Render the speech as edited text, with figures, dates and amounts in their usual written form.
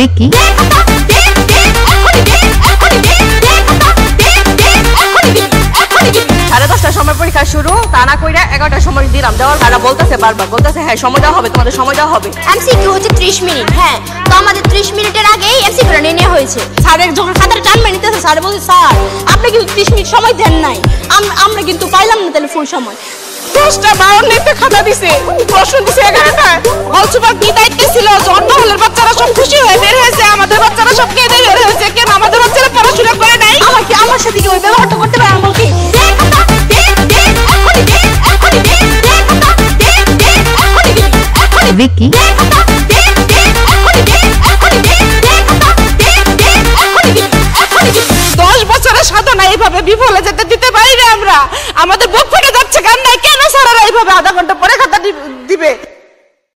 ভিকি। সাড়ে 10টার সময় পরীক্ষা শুরু, তা না কইরা 11টার সময় দিলাম। দেওয়ার তারা বলতেছে বারবার বলতেছে হ্যাঁ সময় দেওয়া হবে, তোমাদের সময় দেওয়া হবে। এমসিকিউ হচ্ছে 30 মিনিট। হ্যাঁ, তো আমাদের 30 মিনিটের আগেই এমসিকিউটা নিয়ে নেওয়া হয়েছে। স্যারের যখন খাতার টান মেরে নিতেছে, স্যার বলছে স্যার আপনি কিন্তু 30 মিনিট সময় দেন নাই, আমরা কিন্তু পাইলাম না তাহলে ফুল সময়। 10টা 52 খাতা দিছে, প্রশ্ন দিছে 11টা। বলছো বা কি দায়িত্ব ছিল? জন্ম হলের বাচ্চারা সব খুশি হয়ে বের হয়েছে, আমাদের বাচ্চারা সব কেঁদে বের হয়েছে। কেন আমাদের বাচ্চারা পড়াশোনা করে নাই? আমার সাথে কি ওই ব্যবহারটা করতে পারে? আমার কি ভিকি। 10 বছরের সাধনা এইভাবে বিফলে যেতে দিতে পারি না আমরা। আমাদের বুক ফেটে যাচ্ছে কান্নায়। কেন স্যারেরা এইভাবে আধা ঘন্টা